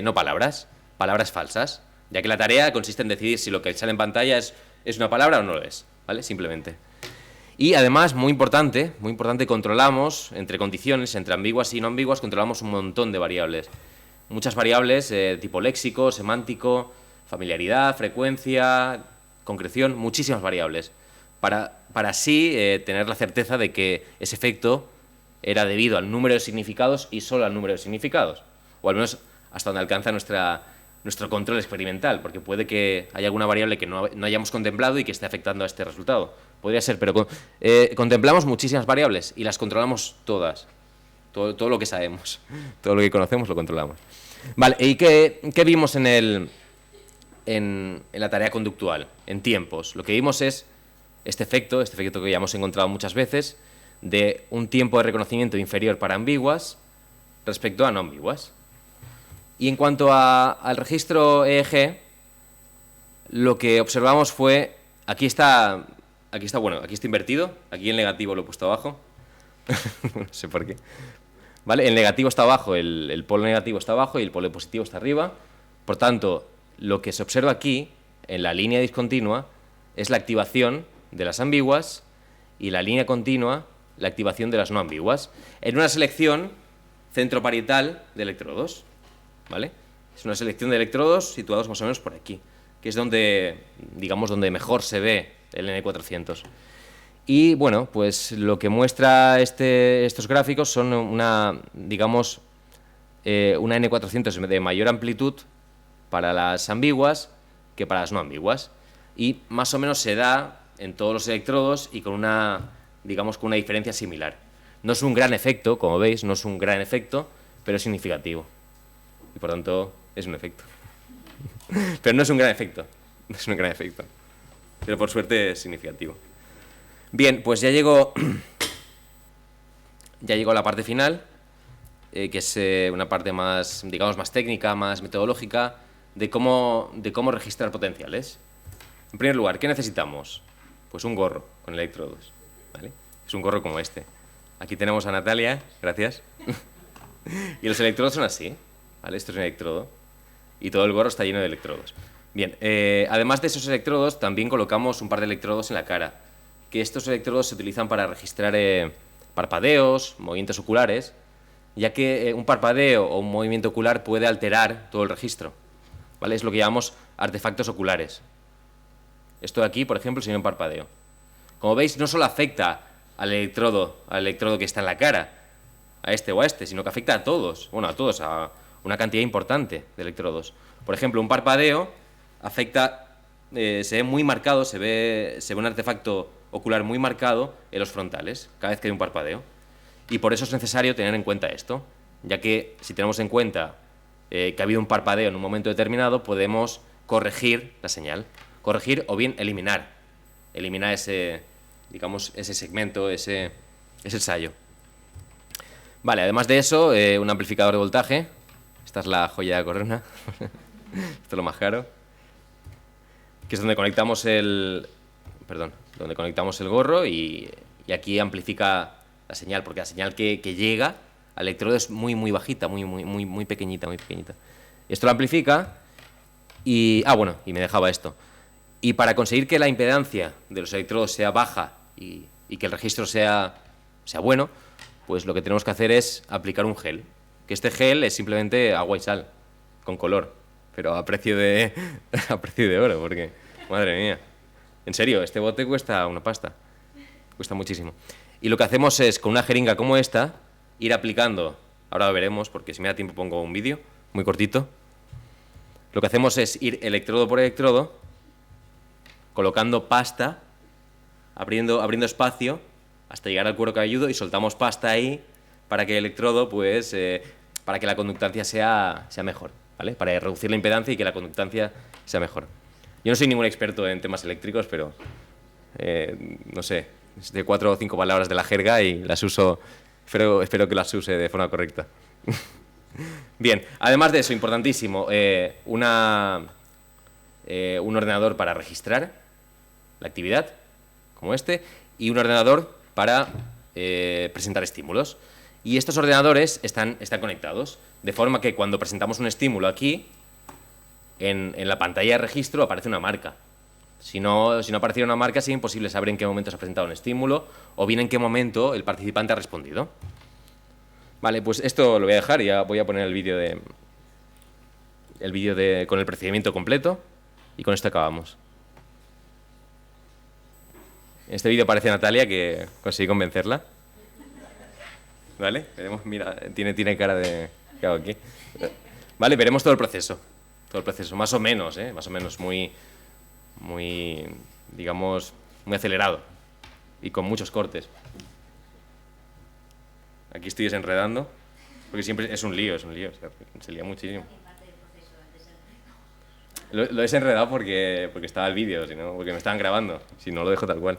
no palabras falsas, ya que la tarea consiste en decidir si lo que sale en pantalla es una palabra o no lo es, ¿vale? Simplemente. Y además, muy importante, controlamos, entre condiciones, entre ambiguas y no ambiguas, controlamos un montón de variables. Muchas variables tipo léxico, semántico, familiaridad, frecuencia, concreción, muchísimas variables, para así tener la certeza de que ese efecto era debido al número de significados y solo al número de significados, o al menos hasta donde alcanza nuestro control experimental, porque puede que haya alguna variable que no hayamos contemplado y que esté afectando a este resultado. Podría ser, pero contemplamos muchísimas variables y las controlamos todas. Todo lo que sabemos, todo lo que conocemos lo controlamos. Vale, ¿y qué vimos en la tarea conductual? En tiempos. Lo que vimos es este efecto que ya hemos encontrado muchas veces, de un tiempo de reconocimiento inferior para ambiguas respecto a no ambiguas. Y en cuanto al registro EEG, lo que observamos fue, aquí está invertido, aquí el negativo lo he puesto abajo, no sé por qué. ¿Vale? El negativo está abajo, el polo negativo está abajo y el polo positivo está arriba. Por tanto, lo que se observa aquí, en la línea discontinua, es la activación de las ambiguas y la línea continua, la activación de las no ambiguas, en una selección centroparietal de electrodos. ¿Vale? Es una selección de electrodos situados más o menos por aquí, que es donde, digamos, donde mejor se ve el N400. Y bueno, pues lo que muestra estos gráficos son una N400 de mayor amplitud para las ambiguas que para las no ambiguas. Y más o menos se da en todos los electrodos y con una diferencia similar. No es un gran efecto, como veis, no es un gran efecto, pero es significativo. Y por tanto, es un efecto. Pero no es un gran efecto. No es un gran efecto. Pero por suerte es significativo. Bien, pues ya llegó a la parte final, que es una parte más, digamos, más técnica, más metodológica, de cómo registrar potenciales. En primer lugar, ¿qué necesitamos? Pues un gorro con electrodos, ¿vale? Es un gorro como este. Aquí tenemos a Natalia, gracias. Y los electrodos son así, ¿vale? Esto es un electrodo y todo el gorro está lleno de electrodos. Bien, además de esos electrodos, también colocamos un par de electrodos en la cara, que estos electrodos se utilizan para registrar parpadeos, movimientos oculares, ya que un parpadeo o un movimiento ocular puede alterar todo el registro, ¿vale? Es lo que llamamos artefactos oculares. Esto de aquí, por ejemplo, sería un parpadeo. Como veis, no solo afecta al electrodo que está en la cara, a este o a este, sino que afecta a todos, a una cantidad importante de electrodos. Por ejemplo, un parpadeo afecta, se ve muy marcado, se ve un artefacto ocular muy marcado en los frontales, cada vez que hay un parpadeo. Y por eso es necesario tener en cuenta esto, ya que si tenemos en cuenta que ha habido un parpadeo en un momento determinado, podemos corregir la señal, corregir o bien eliminar ese segmento, ese ensayo. Vale, además de eso, un amplificador de voltaje. Esta es la joya de la corona. Esto es lo más caro. Que es donde conectamos el gorro y aquí amplifica la señal, porque la señal que llega al electrodo es muy bajita, muy pequeñita. Y esto lo amplifica y me dejaba esto. Y para conseguir que la impedancia de los electrodos sea baja y que el registro sea bueno, pues lo que tenemos que hacer es aplicar un gel. que este gel es simplemente agua y sal, con color, pero a precio de, a precio de oro, porque, madre mía. En serio, este bote cuesta una pasta, cuesta muchísimo. Y lo que hacemos es, con una jeringa como esta, ir aplicando, ahora lo veremos, porque si me da tiempo pongo un vídeo muy cortito. Lo que hacemos es ir electrodo por electrodo, colocando pasta, abriendo espacio hasta llegar al cuero cabelludo y soltamos pasta ahí para que el electrodo, pues, para que la conductancia sea mejor, ¿vale? Para reducir la impedancia y que la conductancia sea mejor. Yo no soy ningún experto en temas eléctricos, pero, no sé, es de 4 o 5 palabras de la jerga y las uso, espero que las use de forma correcta. Bien, además de eso, importantísimo, un ordenador para registrar la actividad, como este, y un ordenador para presentar estímulos. Y estos ordenadores están conectados, de forma que cuando presentamos un estímulo aquí, en la pantalla de registro aparece una marca. Si no apareciera una marca, sería imposible saber en qué momento se ha presentado un estímulo o bien en qué momento el participante ha respondido. Vale, pues esto lo voy a dejar y ya voy a poner el vídeo con el procedimiento completo y con esto acabamos. En este vídeo aparece Natalia, que conseguí convencerla. ¿Vale? Veremos, mira, tiene cara de... ¿Qué hago aquí? Vale, veremos todo el proceso, más o menos, más o menos muy, digamos, muy acelerado y con muchos cortes. Aquí estoy desenredando, porque siempre es un lío, se lía muchísimo. Lo he desenredado porque estaba el vídeo, porque me estaban grabando, si no lo dejo tal cual.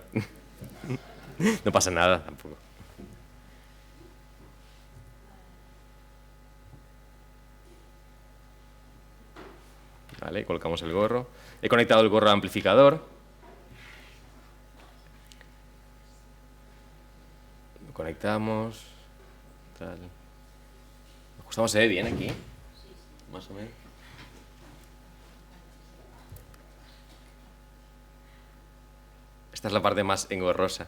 No pasa nada tampoco. Vale, colocamos el gorro. He conectado el gorro al amplificador. Lo conectamos. Tal. Ajustamos, se ve bien aquí. Más o menos. Esta es la parte más engorrosa.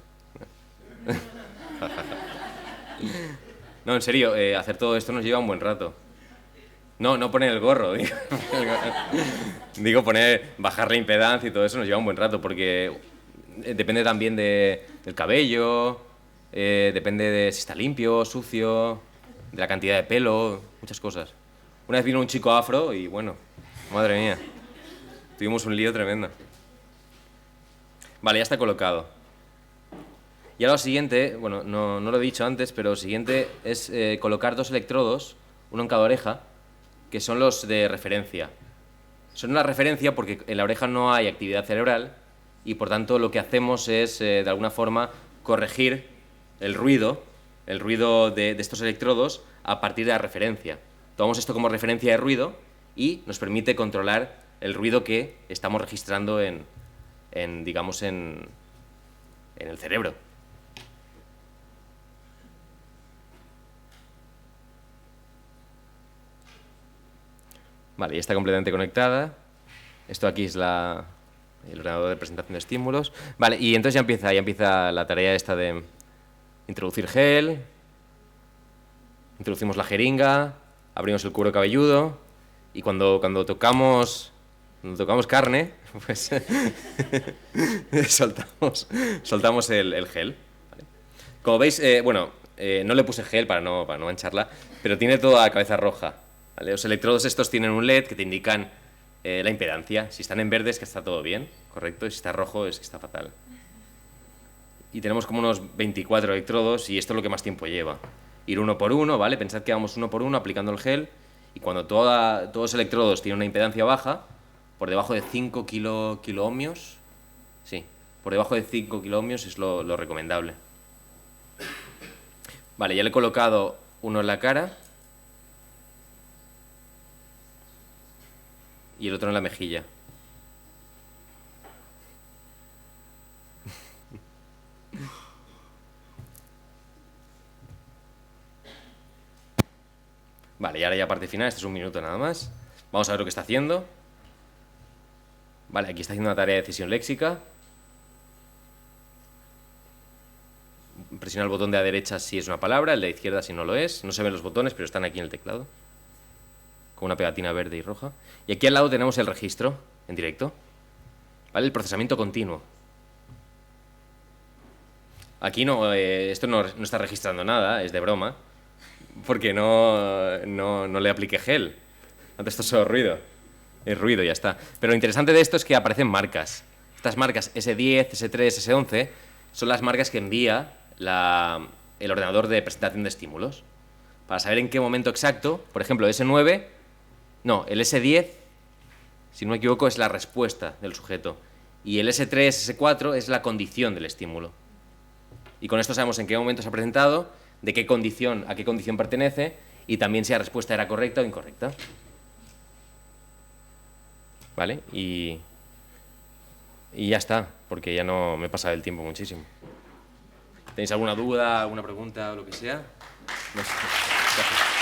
No, en serio, hacer todo esto nos lleva un buen rato. No poner el gorro, digo bajar la impedancia y todo eso nos lleva un buen rato, porque depende también del cabello, depende de si está limpio, sucio, de la cantidad de pelo, muchas cosas. Una vez vino un chico afro y bueno, madre mía, tuvimos un lío tremendo. Vale, ya está colocado. Y ahora lo siguiente, bueno, no lo he dicho antes, pero lo siguiente es colocar 2 electrodos, uno en cada oreja, que son los de referencia. Son una referencia porque en la oreja no hay actividad cerebral y por tanto lo que hacemos es, de alguna forma, corregir el ruido de estos electrodos a partir de la referencia. Tomamos esto como referencia de ruido y nos permite controlar el ruido que estamos registrando en el cerebro. Vale, ya está completamente conectada. Esto aquí es el ordenador de presentación de estímulos. Vale, y entonces ya empieza la tarea esta de introducir gel. Introducimos la jeringa, abrimos el cuero cabelludo y cuando tocamos carne, pues soltamos el gel. ¿Vale? Como veis, no le puse gel para no mancharla, pero tiene toda la cabeza roja. ¿Vale? Los electrodos estos tienen un LED que te indican la impedancia. Si están en verde es que está todo bien, correcto, y si está rojo es que está fatal. Y tenemos como unos 24 electrodos y esto es lo que más tiempo lleva. Ir uno por uno, ¿vale? Pensad que vamos uno por uno aplicando el gel y cuando todos los electrodos tienen una impedancia baja, por debajo de 5 kiloohmios, sí, por debajo de 5 kiloohmios es lo recomendable. Vale, ya le he colocado uno en la cara y el otro en la mejilla. Vale, y ahora ya parte final, este es un minuto nada más. Vamos a ver lo que está haciendo. Vale, aquí está haciendo una tarea de decisión léxica. Presiona el botón de la derecha si es una palabra, el de la izquierda si no lo es. No se ven los botones, pero están aquí en el teclado, con una pegatina verde y roja. Y aquí al lado tenemos el registro en directo, ¿vale? El procesamiento continuo. Aquí no, esto no está registrando nada, es de broma, porque no le apliqué gel. Antes esto es solo ruido. Es ruido, ya está. Pero lo interesante de esto es que aparecen marcas. Estas marcas S10, S3, S11 son las marcas que envía el ordenador de presentación de estímulos. Para saber en qué momento exacto, por ejemplo, S9, no, el S10, si no me equivoco, es la respuesta del sujeto. Y el S3, S4 es la condición del estímulo. Y con esto sabemos en qué momento se ha presentado, de qué condición, a qué condición pertenece, y también si la respuesta era correcta o incorrecta. ¿Vale? Y ya está, porque ya no me he pasado el tiempo muchísimo. ¿Tenéis alguna duda, alguna pregunta o lo que sea? No sé. Gracias.